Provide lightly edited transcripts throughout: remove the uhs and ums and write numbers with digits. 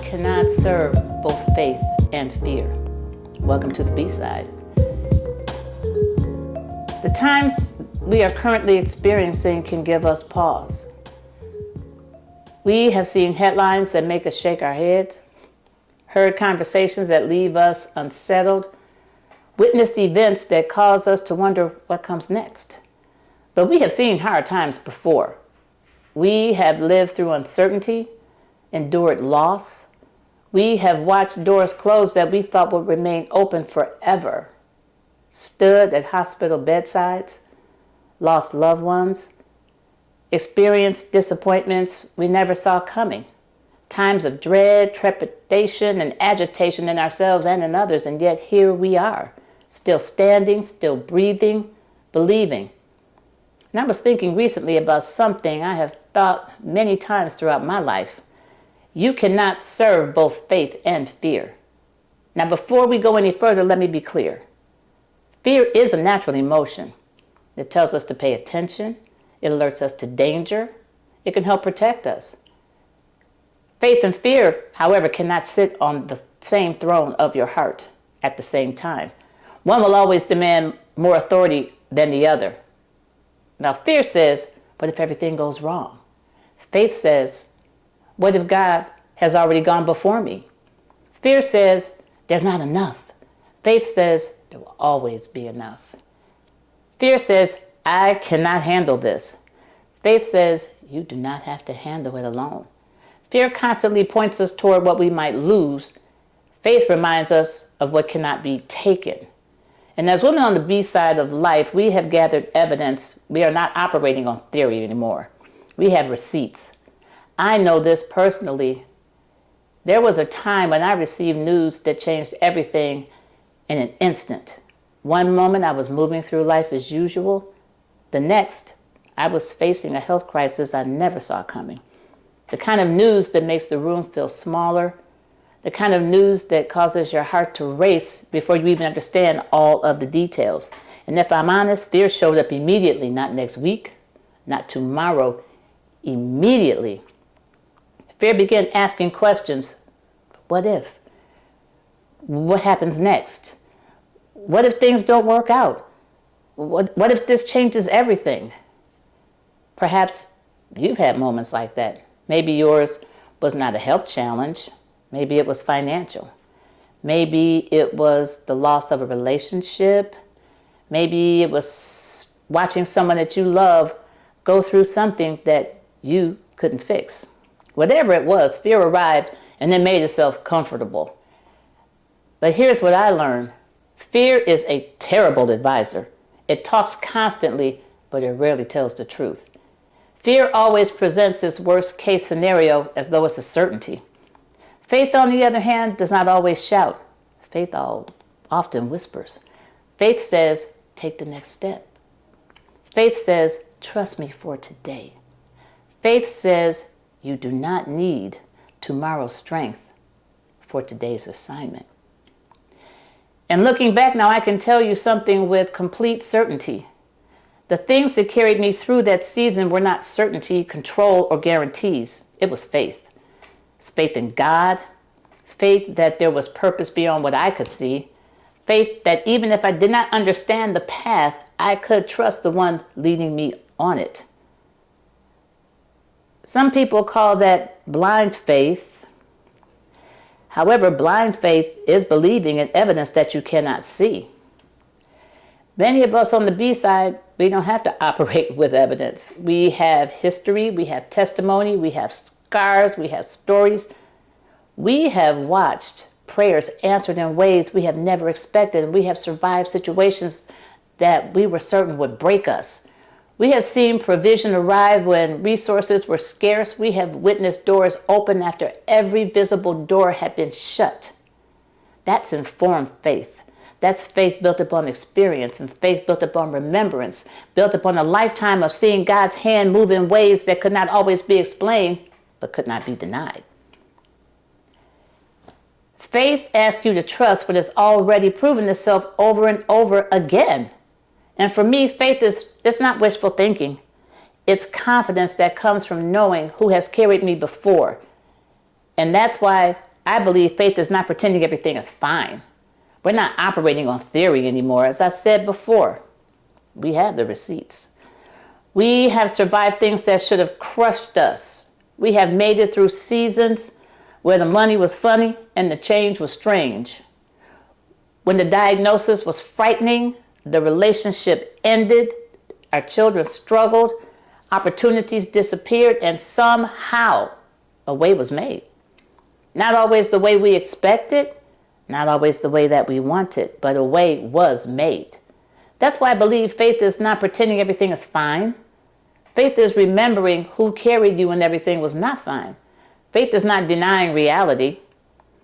cannot serve both faith and fear. Welcome to the B-side. The times we are currently experiencing can give us pause. We have seen headlines that make us shake our heads, heard conversations that leave us unsettled, witnessed events that cause us to wonder what comes next. But we have seen hard times before. We have lived through uncertainty, endured loss. We have watched doors close that we thought would remain open forever, stood at hospital bedsides, lost loved ones, experienced disappointments we never saw coming, times of dread, trepidation, and agitation in ourselves and in others, and yet here we are, still standing, still breathing, believing. And I was thinking recently about something I have thought many times throughout my life. You cannot serve both faith and fear. Now, before we go any further, let me be clear. Fear is a natural emotion. It tells us to pay attention. It alerts us to danger. It can help protect us. Faith and fear, however, cannot sit on the same throne of your heart at the same time. One will always demand more authority than the other. Now, fear says, what if everything goes wrong? Faith says, what if God has already gone before me? Fear says, there's not enough. Faith says, there will always be enough. Fear says, I cannot handle this. Faith says, you do not have to handle it alone. Fear constantly points us toward what we might lose. Faith reminds us of what cannot be taken. And as women on the B side of life, we have gathered evidence. We are not operating on theory anymore. We have receipts. I know this personally. There was a time when I received news that changed everything in an instant. One moment I was moving through life as usual. The next, I was facing a health crisis I never saw coming. The kind of news that makes the room feel smaller. The kind of news that causes your heart to race before you even understand all of the details. And if I'm honest, fear showed up immediately, not next week, not tomorrow, immediately. Fear began asking questions. What if? What happens next? What if things don't work out? What if this changes everything? Perhaps you've had moments like that. Maybe yours was not a health challenge. Maybe it was financial. Maybe it was the loss of a relationship. Maybe it was watching someone that you love go through something that you couldn't fix. Whatever it was, fear arrived and then made itself comfortable. But here's what I learned. Fear is a terrible advisor. It talks constantly, but it rarely tells the truth. Fear always presents its worst case scenario as though it's a certainty. Faith, on the other hand, does not always shout. Faith often whispers. Faith says, take the next step. Faith says, trust me for today. Faith says, you do not need tomorrow's strength for today's assignment. And looking back now, I can tell you something with complete certainty. The things that carried me through that season were not certainty, control, or guarantees. It was faith. It's faith in God, faith that there was purpose beyond what I could see, faith that even if I did not understand the path, I could trust the one leading me on it. Some people call that blind faith. However, blind faith is believing in evidence that you cannot see. Many of us on the B side, we don't have to operate with evidence. We have history, we have testimony, we have scars, we have stories. We have watched prayers answered in ways we have never expected, and we have survived situations that we were certain would break us. We have seen provision arrive when resources were scarce. We have witnessed doors open after every visible door had been shut. That's informed faith. That's faith built upon experience and faith built upon remembrance, built upon a lifetime of seeing God's hand move in ways that could not always be explained, but could not be denied. Faith asks you to trust what has already proven itself over and over again. And for me, faith it's not wishful thinking. It's confidence that comes from knowing who has carried me before. And that's why I believe faith is not pretending everything is fine. We're not operating on theory anymore. As I said before, we have the receipts. We have survived things that should have crushed us. We have made it through seasons where the money was funny and the change was strange. When the diagnosis was frightening, the relationship ended, our children struggled, opportunities disappeared, and somehow a way was made. Not always the way we expected, not always the way that we wanted, but a way was made. That's why I believe faith is not pretending everything is fine. Faith is remembering who carried you when everything was not fine. Faith is not denying reality.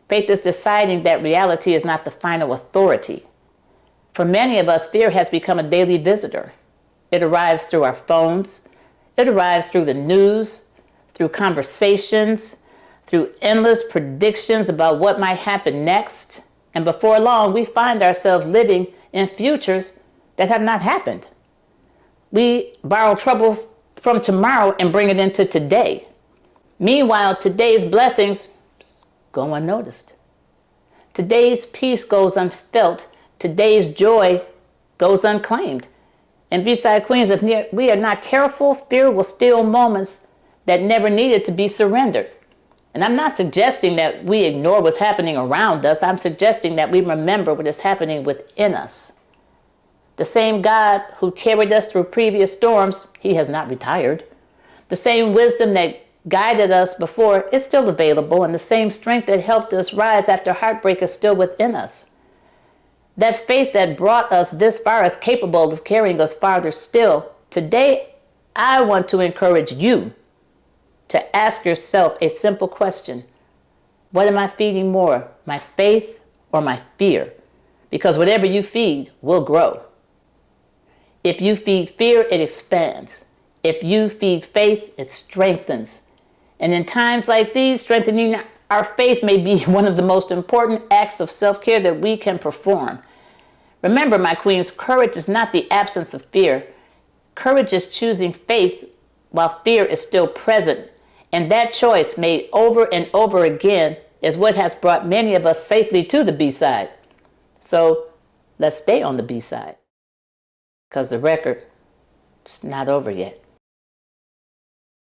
Faith is deciding that reality is not the final authority. For many of us, fear has become a daily visitor. It arrives through our phones. It arrives through the news, through conversations, through endless predictions about what might happen next. And before long, we find ourselves living in futures that have not happened. We borrow trouble from tomorrow and bring it into today. Meanwhile, today's blessings go unnoticed. Today's peace goes unfelt. Today's joy goes unclaimed. And B-Side Queens, if we are not careful, fear will steal moments that never needed to be surrendered. And I'm not suggesting that we ignore what's happening around us. I'm suggesting that we remember what is happening within us. The same God who carried us through previous storms, he has not retired. The same wisdom that guided us before is still available, and the same strength that helped us rise after heartbreak is still within us. That faith that brought us this far is capable of carrying us farther still. Today, I want to encourage you to ask yourself a simple question. What am I feeding more, my faith or my fear? Because whatever you feed will grow. If you feed fear, it expands. If you feed faith, it strengthens. And in times like these, strengthening our faith may be one of the most important acts of self-care that we can perform. Remember, my queens, courage is not the absence of fear. Courage is choosing faith while fear is still present. And that choice made over and over again is what has brought many of us safely to the B-side. So let's stay on the B-side, because the record is not over yet.